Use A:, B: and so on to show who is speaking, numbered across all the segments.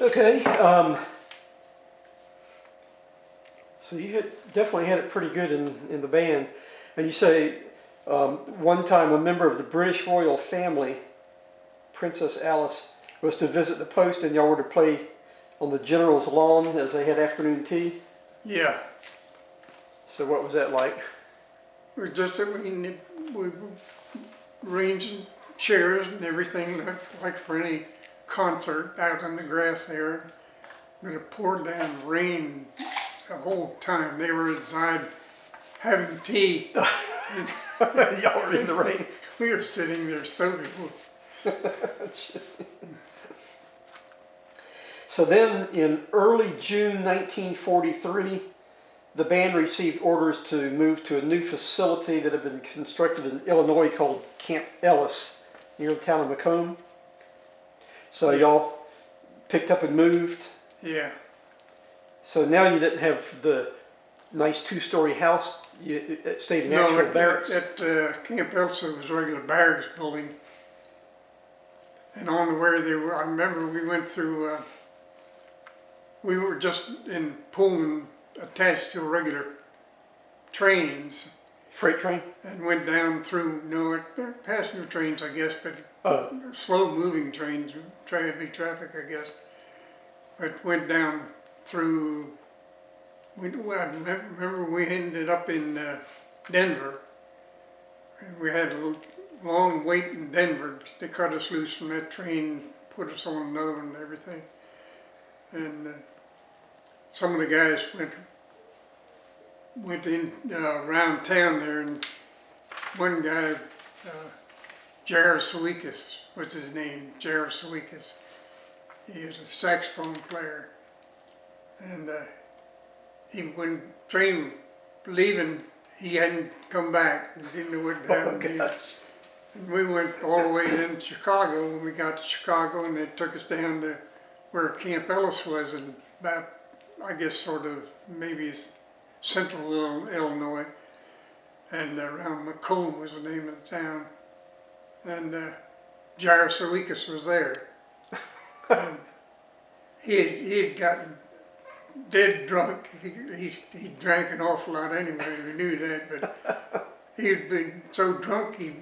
A: Okay. So you definitely had it pretty good in the band. And you say one time a member of the British royal family, Princess Alice, was to visit the post and y'all were to play on the general's lawn as they had afternoon tea.
B: Yeah.
A: So what was that like?
B: It was just, we arranged chairs and everything like for any concert out on the grass there. But it poured down rain the whole time. They were inside having tea.
A: Y'all were in the rain.
B: We were sitting there soaking.
A: So then in early June 1943, the band received orders to move to a new facility that had been constructed in Illinois called Camp Ellis, near the town of Macomb. So y'all picked up and moved.
B: Yeah.
A: So now you didn't have the nice two-story house. It stayed in actual barracks.
B: At Camp Ellis was a regular barracks building. And on where they were, I remember we went through, we were just in Pullman attached to regular trains.
A: Freight train?
B: And went down through, passenger trains, I guess, but slow-moving trains, heavy traffic, I guess. But went down through, I remember we ended up in Denver. And we had a long wait in Denver to cut us loose from that train, put us on another one and everything. And some of the guys went in around town there, and one guy, Sawickas was his name, Sawickas. He was a saxophone player, and when train leaving, he hadn't come back and didn't know what happened. And we went all the way into Chicago. When we got to Chicago, and they took us down to where Camp Ellis was, and about, I guess, sort of maybe central Illinois, and around Macomb was the name of the town. And Sawickas was there. And he had gotten dead drunk. He drank an awful lot anyway, we knew that, but he had been so drunk he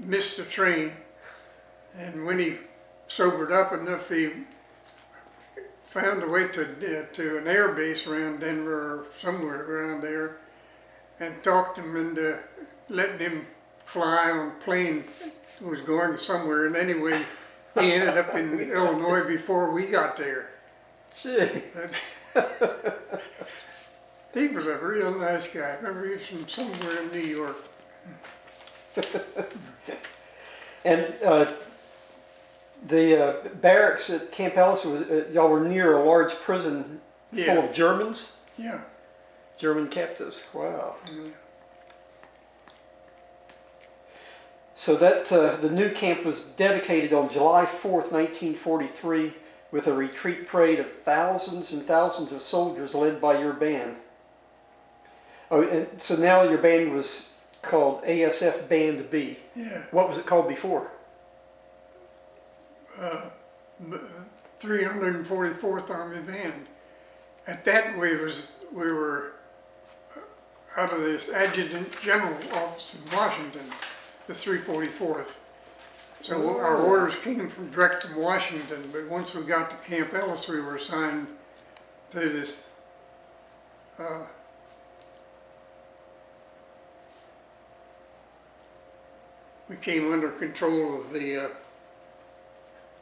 B: missed the train. And when he sobered up enough, he found a way to an air base around Denver or somewhere around there, and talked him into letting him fly on a plane that was going to somewhere. And anyway, he ended up in Illinois before we got there.
A: Gee.
B: He was a real nice guy. I remember he was from somewhere in New York.
A: And the barracks at Camp Ellis, y'all were near a large prison full of Germans?
B: Yeah.
A: German captives. Wow.
B: Yeah.
A: So that the new camp was dedicated on July 4th, 1943, with a retreat parade of thousands and thousands of soldiers led by your band. Oh, and so now your band was called ASF Band B.
B: Yeah.
A: What was it called before?
B: 344th Army Band. At that we were out of this Adjutant General's office in Washington, the 344th. So our orders came direct from Washington, but once we got to Camp Ellis, we were assigned to this we came under control of the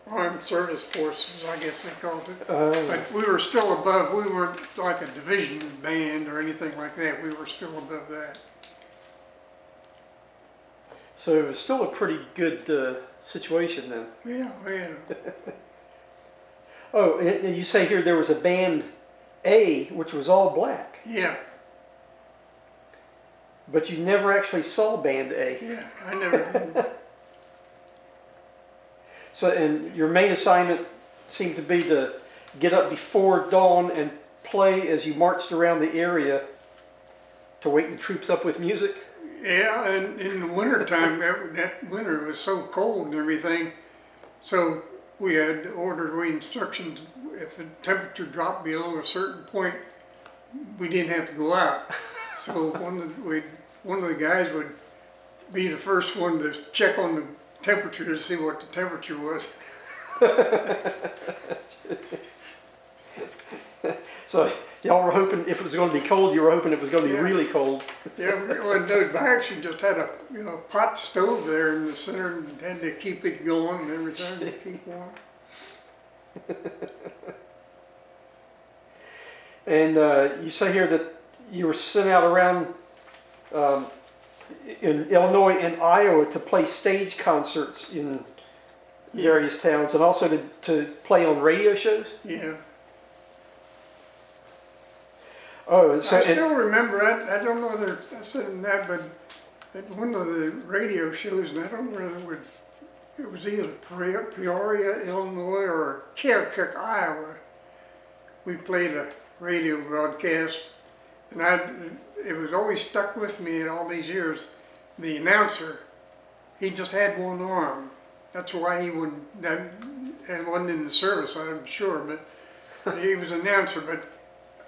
B: Armed Service Forces, I guess they called it. But we were still above, we weren't like a division band or anything like that, we were still above that.
A: So it was still a pretty good situation then.
B: Yeah, yeah.
A: Oh, and you say here there was a Band A, which was all black.
B: Yeah.
A: But you never actually saw Band A.
B: Yeah, I never did.
A: So, and your main assignment seemed to be to get up before dawn and play as you marched around the area to wake the troops up with music?
B: Yeah, and in the winter time, that winter was so cold and everything, so we had ordered instructions, if the temperature dropped below a certain point, we didn't have to go out. So one of the guys would be the first one to check on the temperature to see what the temperature was.
A: So y'all were hoping if it was going to be cold, you were hoping it was going to be really cold.
B: Yeah, well, no, I actually just had a pot stove there in the center and had to keep it going and everything to keep warm.
A: And you say here that you were sent out around in Illinois and Iowa to play stage concerts in various towns and also to play on radio shows?
B: Yeah.
A: Oh, so
B: I still remember, I don't know whether I said that, but at one of the radio shows, and I don't know whether it was either Peoria, Illinois, or Keokuk, Iowa, we played a radio broadcast, and it was always stuck with me in all these years. The announcer, he just had one arm. That's why he wasn't in the service, I'm sure, but he was an announcer. But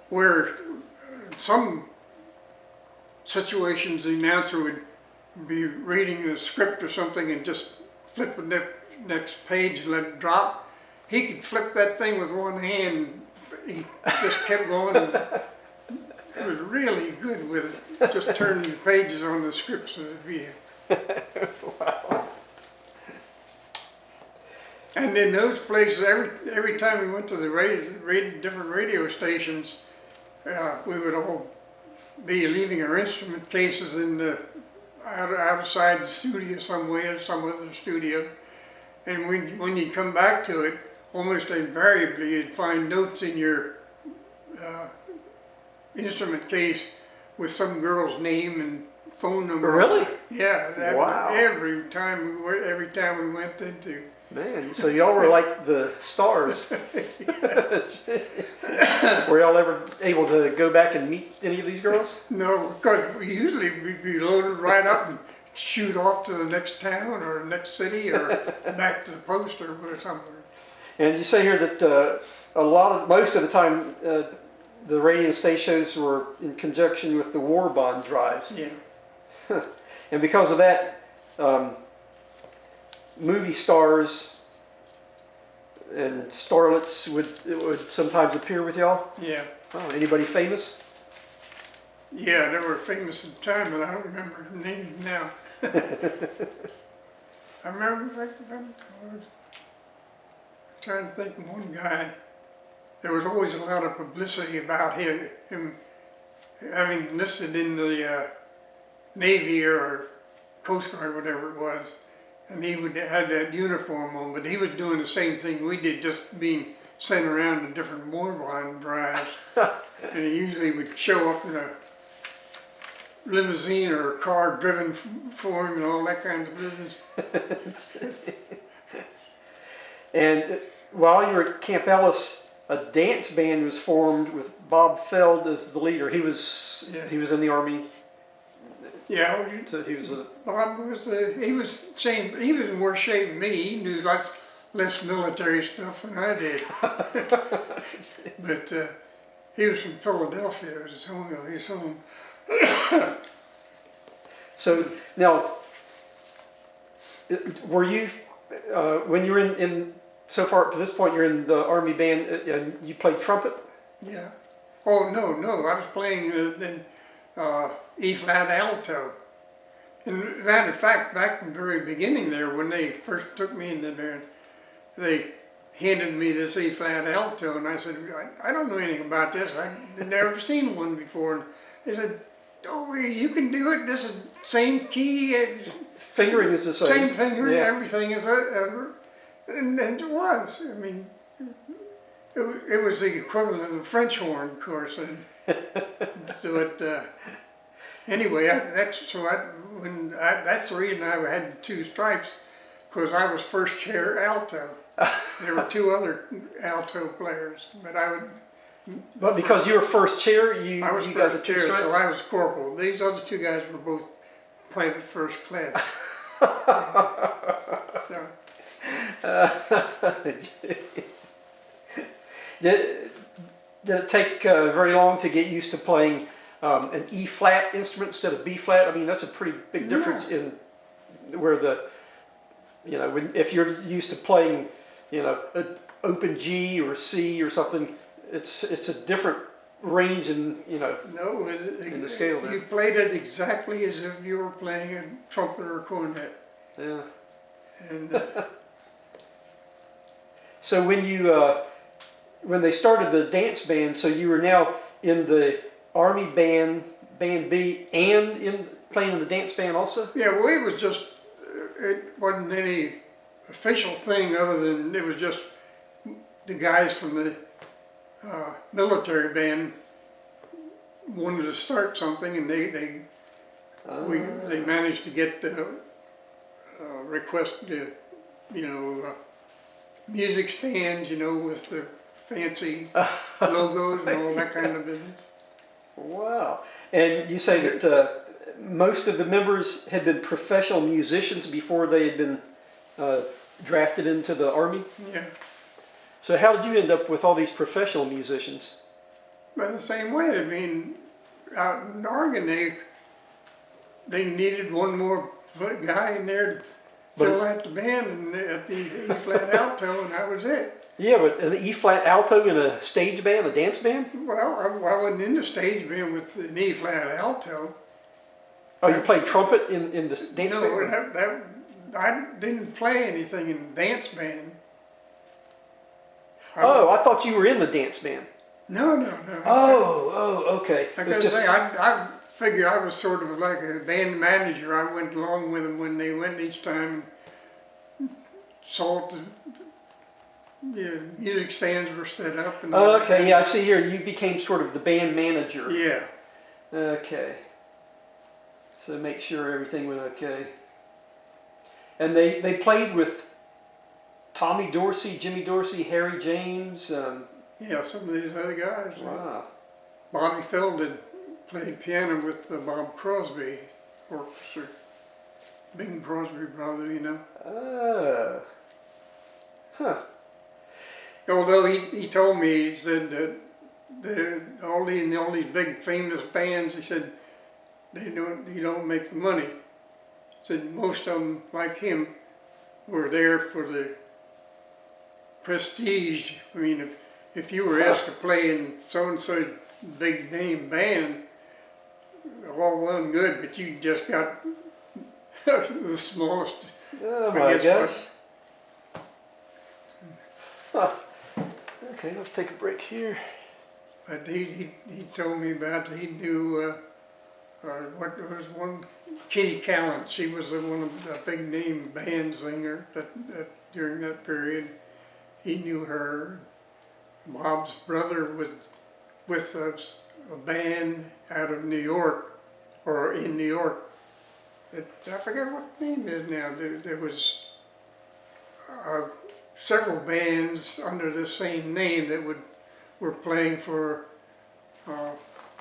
B: where some situations the announcer would be reading a script or something and just flip the next page and let it drop, he could flip that thing with one hand. He just kept going. And it was really good with it, just turning the pages on the scripts.
A: Wow.
B: And in those places, every time we went to the different radio stations, we would all be leaving our instrument cases in the outside the studio somewhere, some other studio. And when you come back to it, almost invariably you'd find notes in your instrument case with some girl's name and phone number.
A: Really?
B: Yeah.
A: Wow.
B: Every time we went into.
A: Man, so y'all were like the stars. Were y'all ever able to go back and meet any of these girls?
B: No, because we'd be loaded right up and shoot off to the next town or the next city or back to the post or somewhere.
A: And you say here that most of the time the radio stations were in conjunction with the war bond drives.
B: Yeah.
A: And because of that, movie stars and starlets would sometimes appear with y'all?
B: Yeah.
A: Oh, anybody famous?
B: Yeah, they were famous at the time, but I don't remember their names now. I remember, I was trying to think of one guy. There was always a lot of publicity about him having enlisted in the Navy or Coast Guard, whatever it was. And he had that uniform on, but he was doing the same thing we did, just being sent around to different war bond drives. And he usually would show up in a limousine or a car driven for him and all that kind of business.
A: And while you were at Camp Ellis, a dance band was formed with Bob Feld as the leader. He was in the Army.
B: Yeah,
A: So he was
B: Bob was he was in worse shape than me. He knew less military stuff than I did. But he was from Philadelphia. It was his home.
A: So now, were you when you were in so far up to this point, you're in the Army band and you played trumpet?
B: Yeah. Oh no, I was playing E flat alto. And matter of fact, back in the very beginning there, when they first took me in the band, they handed me this E flat alto, and I said, I don't know anything about this. I've never seen one before. And they said, oh, you can do it. This is same key.
A: Fingering is the same.
B: Same fingering.
A: Yeah.
B: Everything is and it was. I mean, it was the equivalent of the French horn, of course. And so anyway, that's the reason I had the two stripes, because I was first chair alto. There were two other alto players,
A: But because you were first chair,
B: I was
A: you got the
B: first
A: two
B: chair,
A: stripes?
B: so I was corporal. These other two guys were both private first class. So,
A: Did, did it take very long to get used to playing an E flat instrument instead of B flat? I mean, that's a pretty big difference in where if you're used to playing, an open G or C or something, it's a different range in,
B: No,
A: in the scale there.
B: you played it exactly as if you were playing a trumpet or a cornet.
A: Yeah.
B: And
A: So when they started the dance band, so you were now in the Army band, Band B, and playing in the dance band also?
B: yeah, well, it was just, it wasn't any official thing other than it was just the guys from the military band wanted to start something, and they managed to get the request to, music stands, with the fancy logos and all that kind of business.
A: Wow. And you say that most of the members had been professional musicians before they had been drafted into the Army?
B: Yeah.
A: So how did you end up with all these professional musicians?
B: But the same way, I mean, out in Oregon, they needed one more guy in there to fill out the band and at the E flat alto, and that was it.
A: Yeah, but an E flat alto in a stage band, a dance band?
B: Well, I wasn't in the stage band with an E flat alto.
A: Oh, you played trumpet in the dance band?
B: No, I didn't play anything in the dance band.
A: I thought you were in the dance band.
B: No.
A: Oh, okay.
B: Like I say, I figure I was sort of like a band manager. I went along with them when they went each time and saw the music stands were set up. And
A: Okay, yeah, I see here you became sort of the band manager.
B: Yeah.
A: Okay. So make sure everything went okay. And they played with Tommy Dorsey, Jimmy Dorsey, Harry James.
B: Yeah, some of these other guys.
A: Wow.
B: Bobby Feldon played piano with the Bob Crosby Orchestra. Bing Crosby brother,
A: Huh.
B: Although he told me, he said that all these big famous bands, he said, he don't make the money. He said most of them, like him, were there for the prestige. I mean, if you were asked to play in so-and-so big name band, all well and good, but you just got the smallest.
A: Oh my gosh. Huh. Okay, let's take a break here.
B: But he told me about, he knew what was one, Kitty Callan. She was one of the big name band singer that during that period. He knew her. Bob's brother was with a band out of New York, or in New York. I forget what the name is now. There was several bands under the same name that were playing for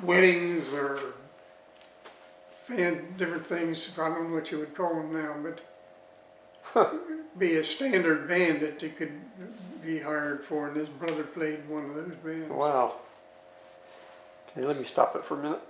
B: weddings or different things. I don't know what you would call them now, but be a standard band that you could be hired for, and his brother played one of those bands.
A: Wow. Okay, let me stop it for a minute.